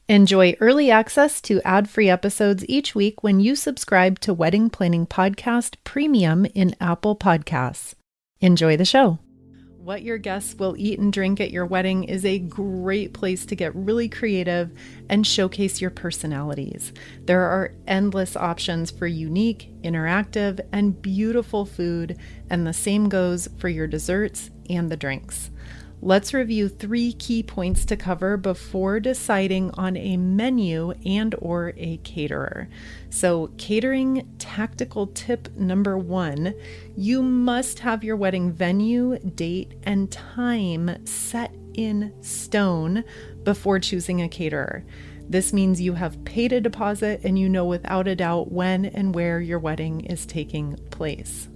Enjoy early access to ad-free episodes each week when you subscribe to Wedding Planning Podcast Premium in Apple Podcasts. Enjoy the show. What your guests will eat and drink at your wedding is a great place to get really creative and showcase your personalities. There are endless options for unique, interactive, and beautiful food, and the same goes for your desserts and the drinks. Let's review 3 key points to cover before deciding on a menu and/or a caterer. So, catering tactical tip number 1, you must have your wedding venue, date, and time set in stone before choosing a caterer. This means you have paid a deposit and you know without a doubt when and where your wedding is taking place.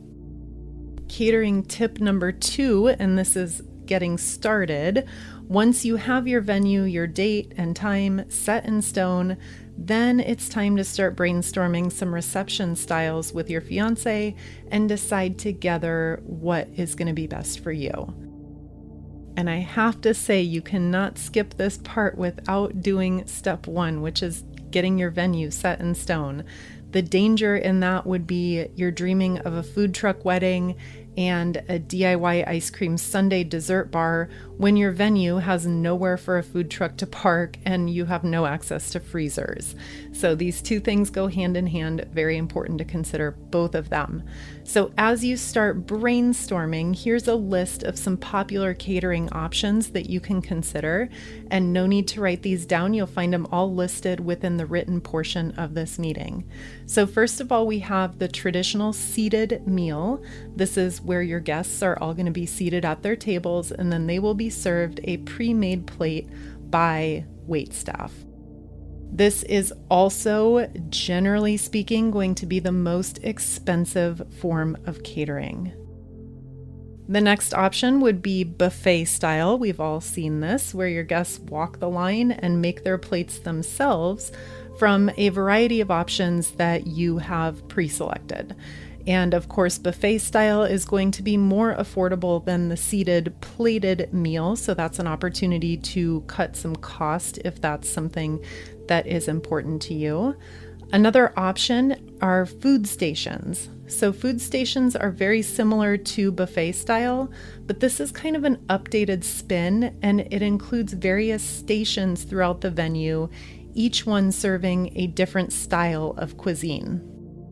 Catering tip number 2, and this is getting started. Once you have your venue, your date, and time set in stone, then it's time to start brainstorming some reception styles with your fiance and decide together what is going to be best for you. And I have to say, you cannot skip this part without doing step 1, which is getting your venue set in stone. The danger in that would be you're dreaming of a food truck wedding and a DIY ice cream sundae dessert bar when your venue has nowhere for a food truck to park and you have no access to freezers. So these two things go hand in hand. Very important to consider both of them. So as you start brainstorming, here's a list of some popular catering options that you can consider, and no need to write these down. You'll find them all listed within the written portion of this meeting. So first of all, we have the traditional seated meal. This is where your guests are all going to be seated at their tables, and then they will be served a pre-made plate by waitstaff. This is also, generally speaking, going to be the most expensive form of catering. The next option would be buffet style. We've all seen this, where your guests walk the line and make their plates themselves from a variety of options that you have pre-selected. And of course, buffet style is going to be more affordable than the seated plated meal. So that's an opportunity to cut some cost if that's something that is important to you. Another option are food stations. So food stations are very similar to buffet style, but this is kind of an updated spin, and it includes various stations throughout the venue, each one serving a different style of cuisine.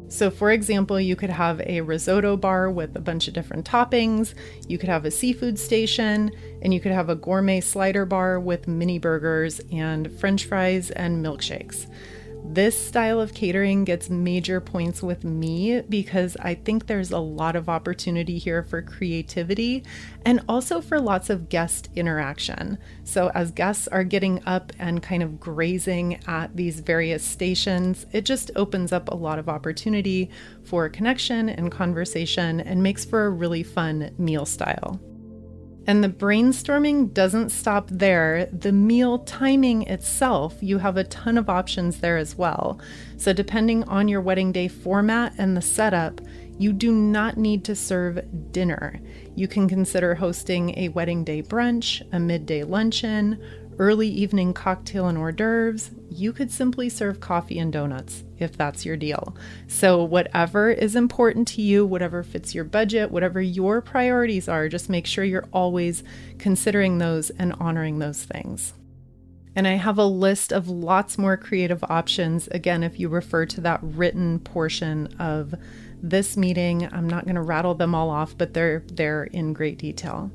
So for example, you could have a risotto bar with a bunch of different toppings, you could have a seafood station, and you could have a gourmet slider bar with mini burgers and french fries and milkshakes. This style of catering gets major points with me because I think there's a lot of opportunity here for creativity and also for lots of guest interaction. So as guests are getting up and kind of grazing at these various stations, it just opens up a lot of opportunity for connection and conversation and makes for a really fun meal style. And the brainstorming doesn't stop there. The meal timing itself, you have a ton of options there as well. So depending on your wedding day format and the setup, you do not need to serve dinner. You can consider hosting a wedding day brunch, a midday luncheon, early evening cocktail and hors d'oeuvres. You could simply serve coffee and donuts if that's your deal. So whatever is important to you, whatever fits your budget, whatever your priorities are, just make sure you're always considering those and honoring those things. And I have a list of lots more creative options. Again, if you refer to that written portion of this meeting, I'm not going to rattle them all off, but they're in great detail.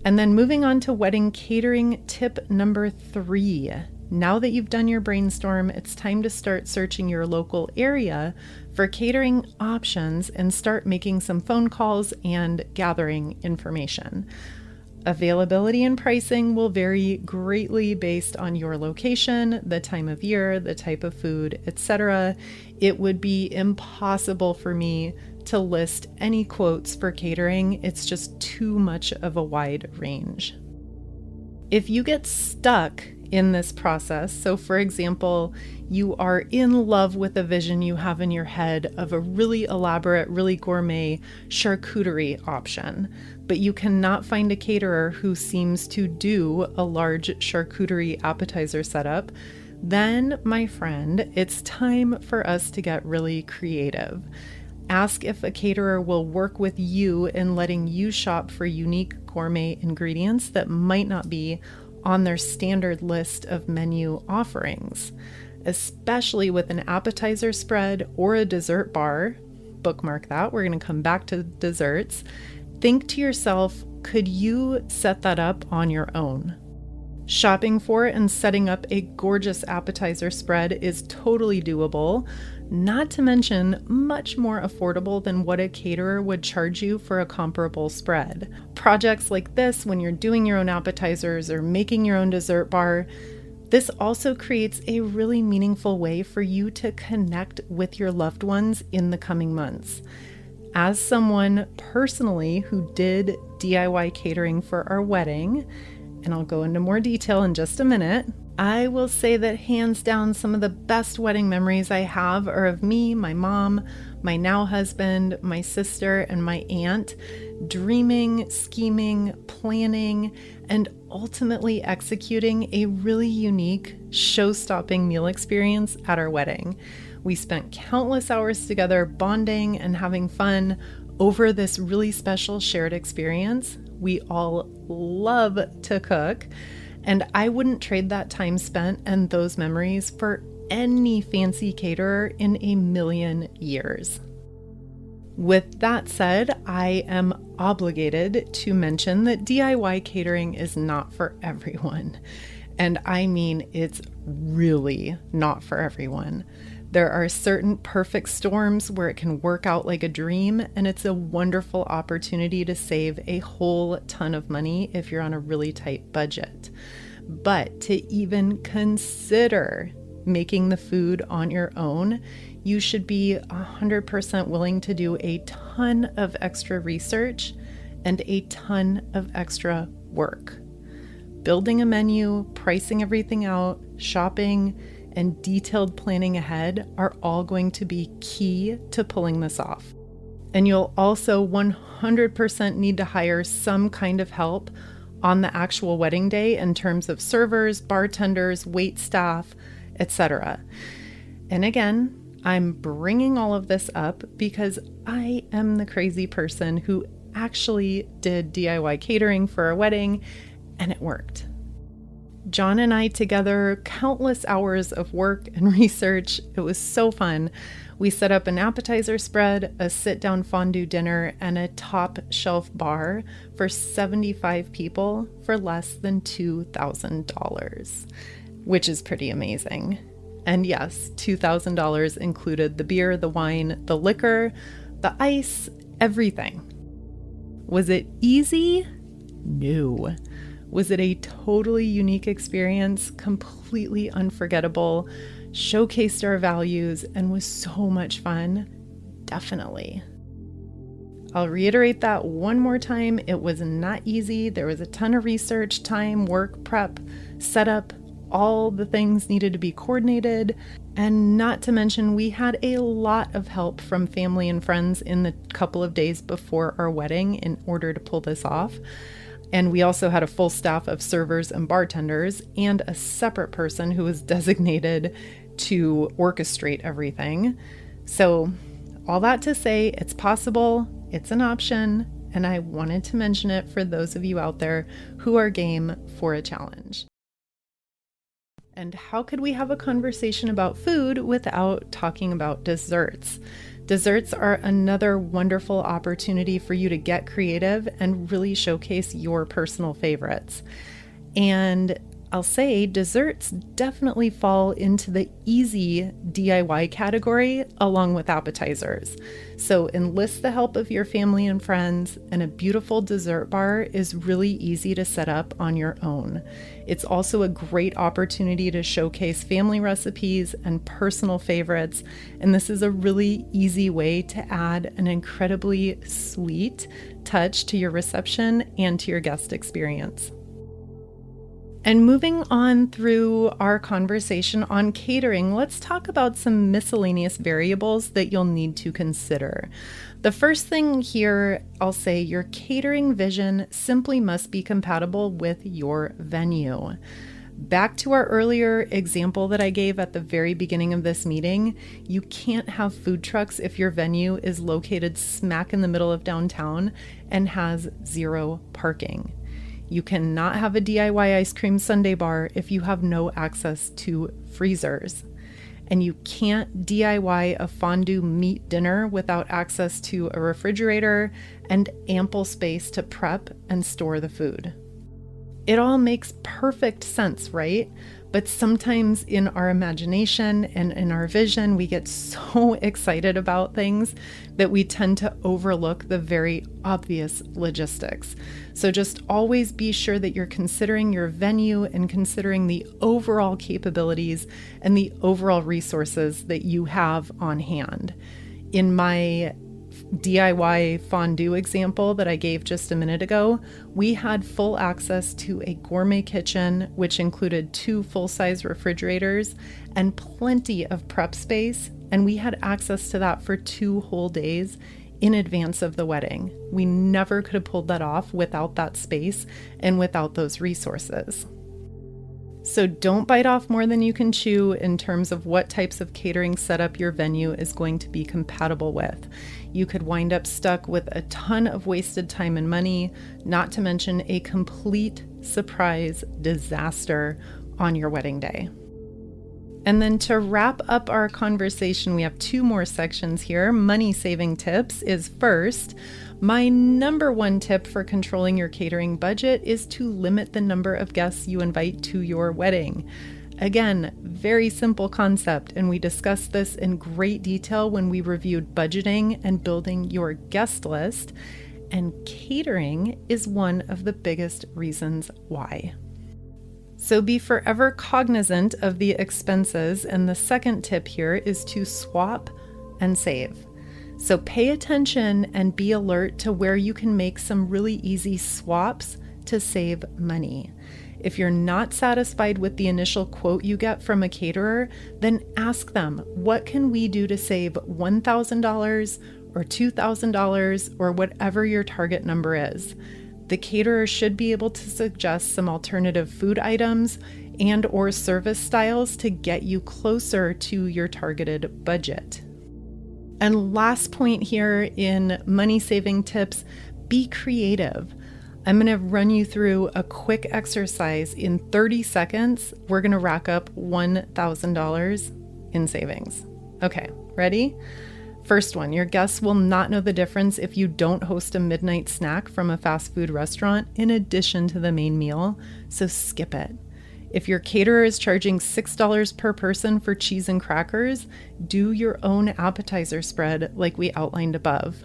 And then moving on to wedding catering tip number 3. Now that you've done your brainstorm, it's time to start searching your local area for catering options and start making some phone calls and gathering information. Availability and pricing will vary greatly based on your location, the time of year, the type of food, etc. It would be impossible for me to list any quotes for catering. It's just too much of a wide range. If you get stuck in this process, so for example, you are in love with a vision you have in your head of a really elaborate, really gourmet charcuterie option, but you cannot find a caterer who seems to do a large charcuterie appetizer setup, Then, my friend, it's time for us to get really creative. Ask if a caterer will work with you in letting you shop for unique gourmet ingredients that might not be on their standard list of menu offerings, especially with an appetizer spread or a dessert bar. Bookmark that. We're going to come back to desserts. Think to yourself, could you set that up on your own? Shopping for and setting up a gorgeous appetizer spread is totally doable, not to mention much more affordable than what a caterer would charge you for a comparable spread. Projects like this, when you're doing your own appetizers or making your own dessert bar, this also creates a really meaningful way for you to connect with your loved ones in the coming months. As someone personally who did DIY catering for our wedding, and I'll go into more detail in just a minute, I will say that hands down, some of the best wedding memories I have are of me, my mom, my now husband, my sister, and my aunt dreaming, scheming, planning, and ultimately executing a really unique, show-stopping meal experience at our wedding. We spent countless hours together bonding and having fun over this really special shared experience. We all love to cook, and I wouldn't trade that time spent and those memories for any fancy caterer in a million years. With that said, I am obligated to mention that DIY catering is not for everyone. And I mean, it's really not for everyone. There are certain perfect storms where it can work out like a dream, and it's a wonderful opportunity to save a whole ton of money if you're on a really tight budget. But to even consider making the food on your own, you should be 100% willing to do a ton of extra research and a ton of extra work. Building a menu, pricing everything out, shopping, and detailed planning ahead are all going to be key to pulling this off. And you'll also 100% need to hire some kind of help on the actual wedding day in terms of servers, bartenders, wait staff, etc. And again, I'm bringing all of this up because I am the crazy person who actually did DIY catering for a wedding, and it worked. John and I together, countless hours of work and research. It was so fun. We set up an appetizer spread, a sit-down fondue dinner, and a top shelf bar for 75 people for less than $2,000, which is pretty amazing. And yes, $2,000 included the beer, the wine, the liquor, the ice, everything. Was it easy? No. Was it a totally unique experience, completely unforgettable, showcased our values, and was so much fun? Definitely. I'll reiterate that one more time. It was not easy. There was a ton of research, time, work, prep, setup. All the things needed to be coordinated. And not to mention, we had a lot of help from family and friends in the couple of days before our wedding in order to pull this off. And we also had a full staff of servers and bartenders and a separate person who was designated to orchestrate everything. So all that to say, it's possible, it's an option, and I wanted to mention it for those of you out there who are game for a challenge. And how could we have a conversation about food without talking about desserts? Desserts are another wonderful opportunity for you to get creative and really showcase your personal favorites. And I'll say desserts definitely fall into the easy DIY category along with appetizers. So enlist the help of your family and friends, and a beautiful dessert bar is really easy to set up on your own. It's also a great opportunity to showcase family recipes and personal favorites, and this is a really easy way to add an incredibly sweet touch to your reception and to your guest experience. And moving on through our conversation on catering, let's talk about some miscellaneous variables that you'll need to consider. The first thing here, I'll say your catering vision simply must be compatible with your venue. Back to our earlier example that I gave at the very beginning of this meeting, you can't have food trucks if your venue is located smack in the middle of downtown and has 0 parking. You cannot have a DIY ice cream sundae bar if you have no access to freezers. And you can't DIY a fondue meat dinner without access to a refrigerator and ample space to prep and store the food. It all makes perfect sense, right? But sometimes in our imagination and in our vision, we get so excited about things that we tend to overlook the very obvious logistics. So just always be sure that you're considering your venue and considering the overall capabilities and the overall resources that you have on hand. In my DIY fondue example that I gave just a minute ago, we had full access to a gourmet kitchen, which included 2 full-size refrigerators and plenty of prep space, and we had access to that for 2 whole days in advance of the wedding. We never could have pulled that off without that space and without those resources. So don't bite off more than you can chew in terms of what types of catering setup your venue is going to be compatible with. You could wind up stuck with a ton of wasted time and money, not to mention a complete surprise disaster on your wedding day. And then to wrap up our conversation, we have 2 more sections here. Money saving tips is first. My number 1 tip for controlling your catering budget is to limit the number of guests you invite to your wedding. Again, very simple concept, and we discussed this in great detail when we reviewed budgeting and building your guest list, and catering is one of the biggest reasons why. So be forever cognizant of the expenses, and the second tip here is to swap and save. So pay attention and be alert to where you can make some really easy swaps to save money. If you're not satisfied with the initial quote you get from a caterer, then ask them, what can we do to save $1,000 or $2,000 or whatever your target number is? The caterer should be able to suggest some alternative food items and or service styles to get you closer to your targeted budget. And last point here in money saving tips, be creative. I'm going to run you through a quick exercise. In 30 seconds, we're going to rack up $1,000 in savings. Okay, ready? First one, your guests will not know the difference if you don't host a midnight snack from a fast food restaurant in addition to the main meal, so skip it. If your caterer is charging $6 per person for cheese and crackers, do your own appetizer spread like we outlined above.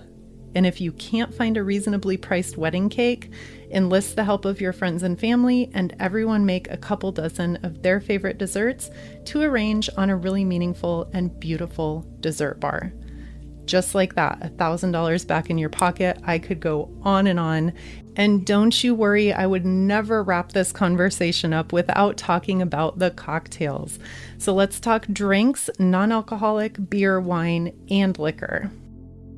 And if you can't find a reasonably priced wedding cake, enlist the help of your friends and family, and everyone make a couple dozen of their favorite desserts to arrange on a really meaningful and beautiful dessert bar. Just like that, $1,000 back in your pocket. I could go on. And don't you worry, I would never wrap this conversation up without talking about the cocktails. So let's talk drinks, non-alcoholic, beer, wine, and liquor.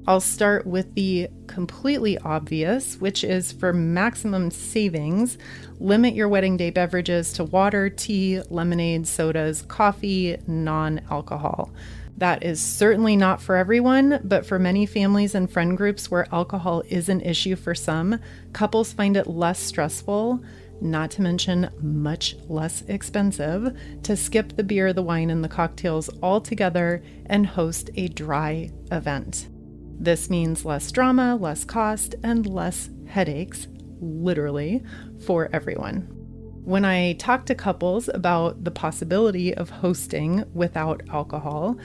I'll start with the completely obvious, which is for maximum savings, limit your wedding day beverages to water, tea, lemonade, sodas, coffee, non-alcohol. That is certainly not for everyone, but for many families and friend groups where alcohol is an issue for some, couples find it less stressful, not to mention much less expensive, to skip the beer, the wine, and the cocktails altogether and host a dry event. This means less drama, less cost, and less headaches, literally, for everyone. When I talk to couples about the possibility of hosting without alcohol,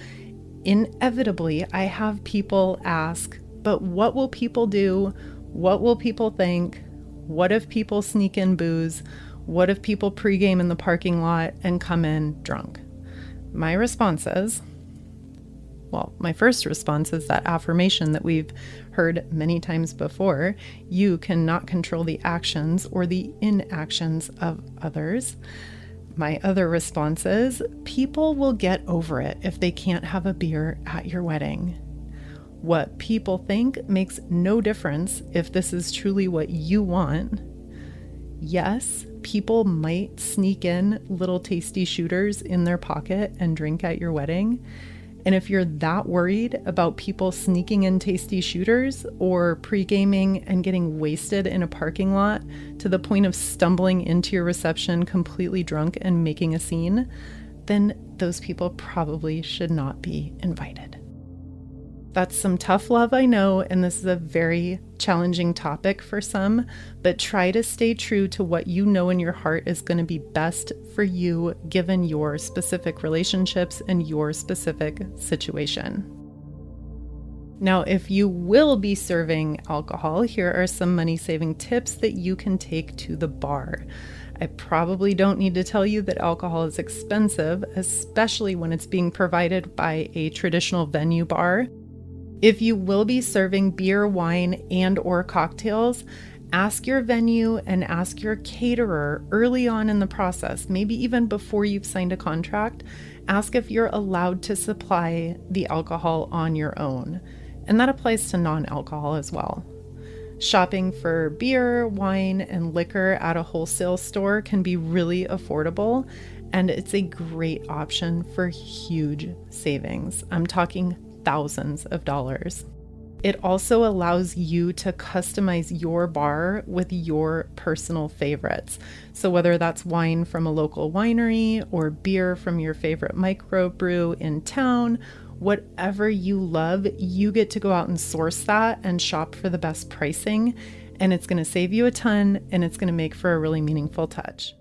inevitably I have people ask, but what will people do? What will people think? What if people sneak in booze? What if people pregame in the parking lot and come in drunk? My first response is that affirmation that we've heard many times before. You cannot control the actions or the inactions of others. My other response is, people will get over it if they can't have a beer at your wedding. What people think makes no difference if this is truly what you want. Yes, people might sneak in little tasty shooters in their pocket and drink at your wedding. And if you're that worried about people sneaking in tasty shooters or pre-gaming and getting wasted in a parking lot to the point of stumbling into your reception completely drunk and making a scene, then those people probably should not be invited. That's some tough love, I know, and this is a very challenging topic for some, but try to stay true to what you know in your heart is going to be best for you given your specific relationships and your specific situation. Now, if you will be serving alcohol, here are some money-saving tips that you can take to the bar. I probably don't need to tell you that alcohol is expensive, especially when it's being provided by a traditional venue bar. If you will be serving beer, wine, and or cocktails, ask your venue and ask your caterer early on in the process, maybe even before you've signed a contract, ask if you're allowed to supply the alcohol on your own. And that applies to non-alcohol as well. Shopping for beer, wine, and liquor at a wholesale store can be really affordable, and it's a great option for huge savings. I'm talking thousands of dollars. It also allows you to customize your bar with your personal favorites. So whether that's wine from a local winery or beer from your favorite microbrew in town, whatever you love, you get to go out and source that and shop for the best pricing. And it's going to save you a ton, and it's going to make for a really meaningful touch.